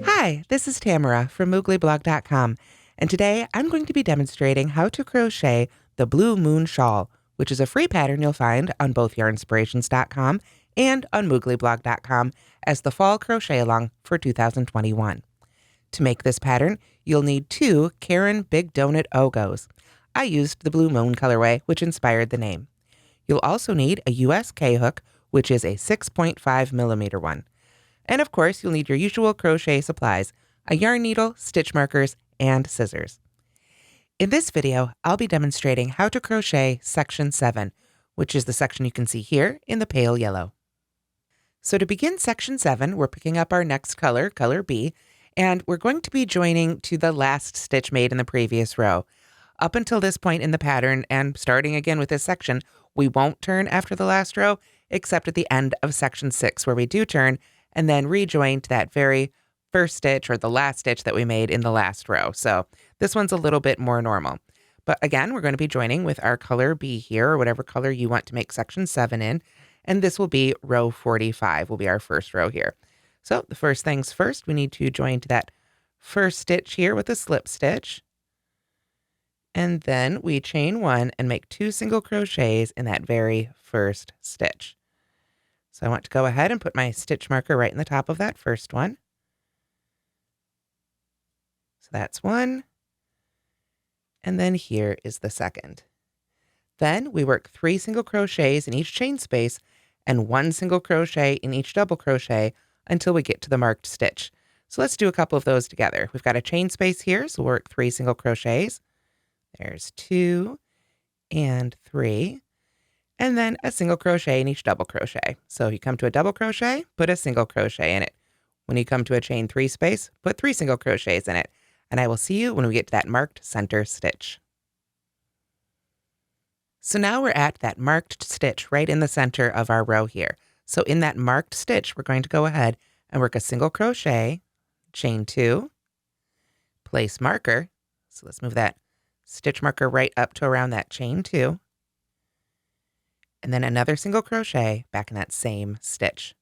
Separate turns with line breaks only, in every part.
Hi, this is Tamara from mooglyblog.com, and today I'm going to be demonstrating how to crochet the Blue Moon Shawl, which is a free pattern you'll find on both yarnspirations.com and on mooglyblog.com as the Fall Crochet Along for 2021. To make this pattern, you'll need 2 Caron Big Donut Ogos. I used the Blue Moon colorway, which inspired the name. You'll also need a US K-hook, which is a 6.5 millimeter one. And of course, you'll need your usual crochet supplies, a yarn needle, stitch markers, and scissors. In this video, I'll be demonstrating how to crochet section 7, which is the section you can see here in the pale yellow. So to begin section 7, we're picking up our next color, color B, and we're going to be joining to the last stitch made in the previous row. Up until this point in the pattern, and starting again with this section, we won't turn after the last row, except at the end of section 6, where we do turn, and then rejoin to that very first stitch or the last stitch that we made in the last row. So this one's a little bit more normal. But again, we're going to be joining with our color B here, or whatever color you want to make section 7 in. And this will be row 45, will be our first row here. So the first things first, we need to join to that first stitch here with a slip stitch. And then we chain 1 and make 2 single crochets in that very first stitch. So I want to go ahead and put my stitch marker right in the top of that first one. So that's 1. And then here is the second. Then we work 3 single crochets in each chain space and 1 single crochet in each double crochet until we get to the marked stitch. So let's do a couple of those together. We've got a chain space here, so we'll work 3 single crochets. There's 2 and 3. And then a single crochet in each double crochet. So you come to a double crochet, put a single crochet in it. When you come to a chain 3 space, put 3 single crochets in it. And I will see you when we get to that marked center stitch. So now we're at that marked stitch right in the center of our row here. So in that marked stitch, we're going to go ahead and work a single crochet, chain 2, place marker. So let's move that stitch marker right up to around that chain 2. And then another single crochet back in that same stitch.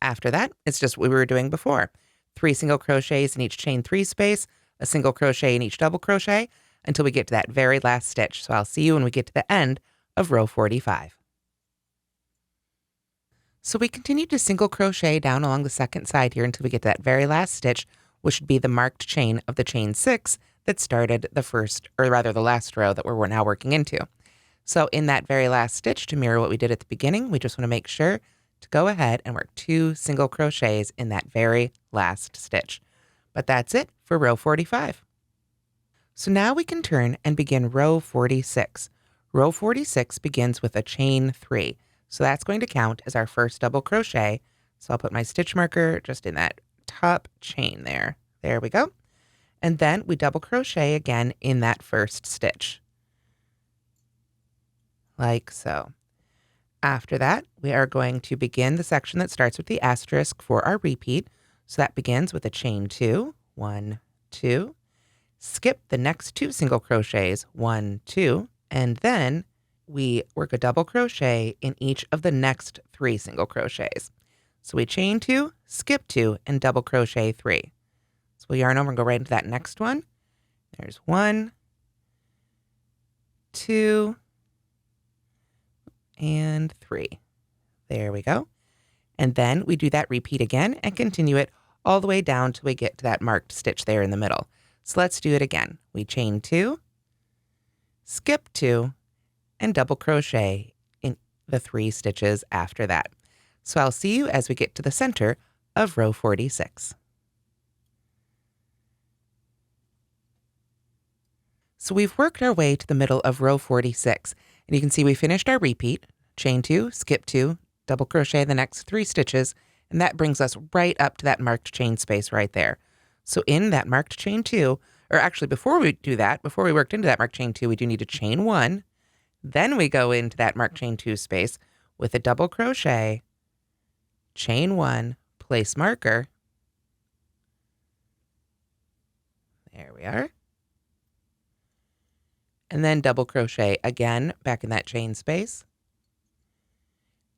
After that, it's just what we were doing before. 3 single crochets in each chain 3 space, a single crochet in each double crochet until we get to that very last stitch. So I'll see you when we get to the end of row 45. So we continue to single crochet down along the second side here until we get to that very last stitch, which should be the marked chain of the chain 6 that started the first, or rather the last row that we're now working into. So in that very last stitch, to mirror what we did at the beginning, we just want to make sure to go ahead and work 2 single crochets in that very last stitch. But that's it for row 45. So now we can turn and begin row 46. Row 46 begins with a chain 3. So that's going to count as our first double crochet. So I'll put my stitch marker just in that top chain there. There we go. And then we double crochet again in that first stitch. Like so. After that, we are going to begin the section that starts with the asterisk for our repeat. So that begins with a chain 2, 1, 2, skip the next 2 single crochets, 1, 2, and then we work a double crochet in each of the next 3 single crochets. So we chain 2, skip 2, and double crochet 3. So we'll yarn over and go right into that next one. There's 1, 2, and 3. There we go. And then we do that repeat again and continue it all the way down till we get to that marked stitch there in the middle. So let's do it again. We chain 2, skip 2, and double crochet in the 3 stitches after that. So I'll see you as we get to the center of row 46. So we've worked our way to the middle of row 46. And you can see we finished our repeat, chain 2, skip 2, double crochet the next 3 stitches, and that brings us right up to that marked chain space right there. So in that marked chain 2, or actually before we do that, before we worked into that marked chain 2, we do need to chain 1, then we go into that marked chain 2 space with a double crochet, chain 1, place marker. There we are. And then double crochet again back in that chain space.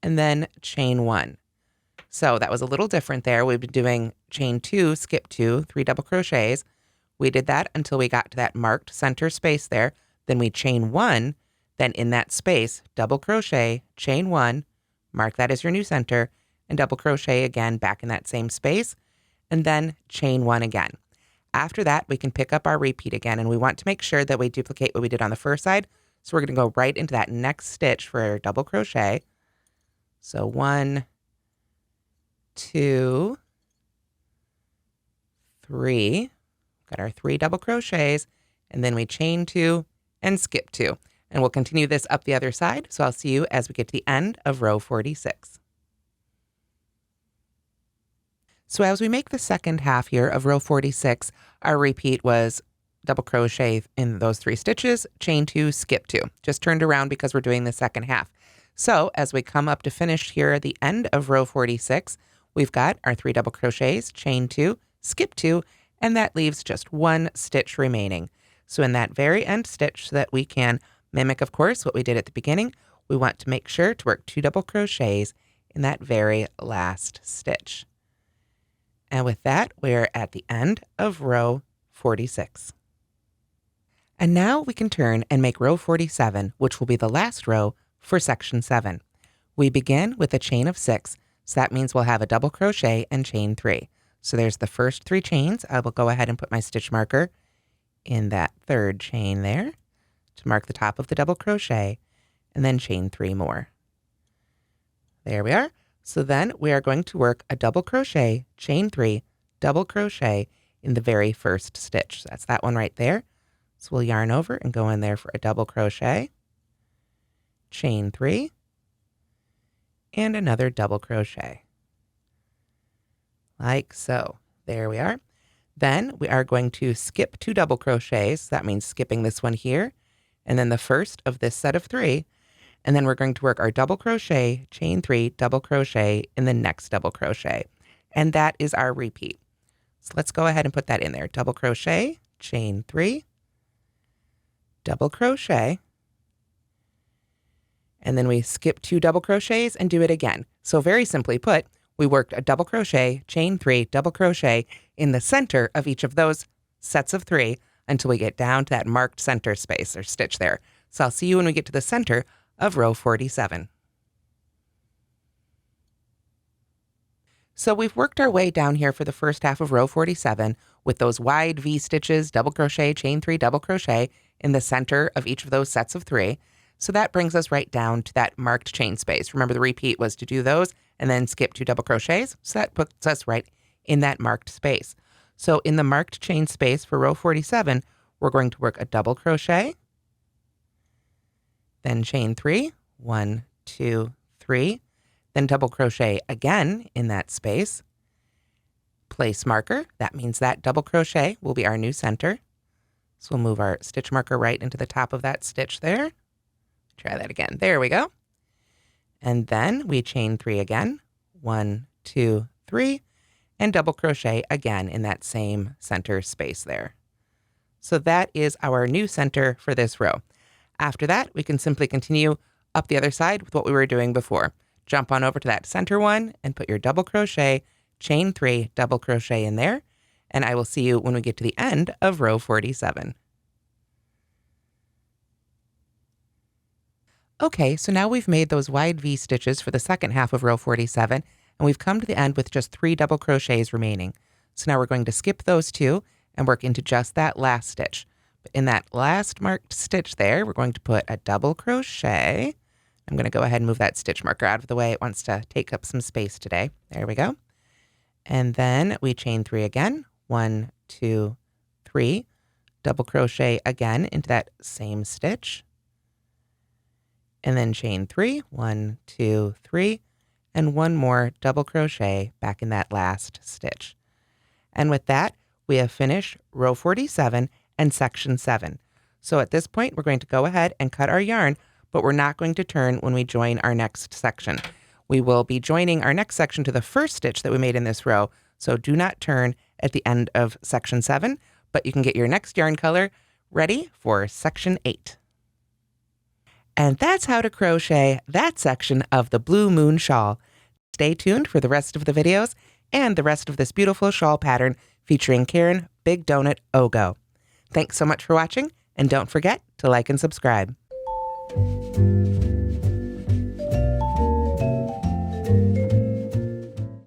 and then chain 1. So that was a little different there. We've been doing chain 2, skip 2, 3 double crochets. We did that until we got to that marked center space there. Then we chain 1, then in that space, double crochet, chain 1, mark that as your new center, and double crochet again back in that same space, and then chain 1 again. After that, we can pick up our repeat again, and we want to make sure that we duplicate what we did on the first side. So we're going to go right into that next stitch for our double crochet. So 1, 2, 3, got our 3 double crochets, and then we chain 2 and skip 2. And we'll continue this up the other side. So I'll see you as we get to the end of row 46. So as we make the second half here of row 46, our repeat was double crochet in those 3 stitches, chain 2, skip 2. Just turned around because we're doing the second half. So as we come up to finish here at the end of row 46, we've got our 3 double crochets, chain 2, skip 2, and that leaves just 1 stitch remaining. So in that very end stitch, so that we can mimic, of course, what we did at the beginning, we want to make sure to work 2 double crochets in that very last stitch. And with that, we're at the end of row 46. And now we can turn and make row 47, which will be the last row for section 7. We begin with a chain of 6, so that means we'll have a double crochet and chain 3. So there's the first 3 chains. I will go ahead and put my stitch marker in that 3rd chain there to mark the top of the double crochet, and then chain 3 more. There we are. So then we are going to work a double crochet, chain 3, double crochet in the very first stitch. So that's that one right there. So we'll yarn over and go in there for a double crochet, chain 3, and another double crochet. Like so. There we are. Then we are going to skip 2 double crochets. That means skipping this one here, and then the first of this set of 3. And then we're going to work our double crochet, chain 3, double crochet in the next double crochet. And that is our repeat. So let's go ahead and put that in there. Double crochet, chain 3, double crochet, and then we skip 2 double crochets and do it again. So very simply put, we worked a double crochet, chain 3, double crochet in the center of each of those sets of 3 until we get down to that marked center space or stitch there. So I'll see you when we get to the center of row 47. So we've worked our way down here for the first half of row 47 with those wide V stitches, double crochet, chain 3, double crochet in the center of each of those sets of 3. So that brings us right down to that marked chain space. Remember, the repeat was to do those and then skip 2 double crochets. So that puts us right in that marked space. So in the marked chain space for row 47, we're going to work a double crochet, then chain 3, 1, 2, 3, then double crochet again in that space. Place marker, that means that double crochet will be our new center. So we'll move our stitch marker right into the top of that stitch there. Try that again. There we go. And then we chain 3 again, 1, 2, 3, and double crochet again in that same center space there. So that is our new center for this row. After that, we can simply continue up the other side with what we were doing before. Jump on over to that center one and put your double crochet, chain 3, double crochet in there, and I will see you when we get to the end of row 47. Okay, so now we've made those wide V stitches for the second half of row 47, and we've come to the end with just 3 double crochets remaining. So now we're going to skip those 2 and work into just that last stitch. But in that last marked stitch there, we're going to put a double crochet. I'm going to go ahead and move that stitch marker out of the way. It wants to take up some space today. There we go. And then we chain 3 again. 1, 2, 3. Double crochet again into that same stitch. And then chain 3. 1, 2, 3. And one more double crochet back in that last stitch. And with that, we have finished row 47 and section 7. So at this point, we're going to go ahead and cut our yarn, but we're not going to turn when we join our next section. We will be joining our next section to the first stitch that we made in this row, so do not turn at the end of section 7, but you can get your next yarn color ready for section 8. And that's how to crochet that section of the Blue Moon Shawl. Stay tuned for the rest of the videos and the rest of this beautiful shawl pattern featuring Caron Big Donut Ogo. Thanks so much for watching, and don't forget to like and subscribe.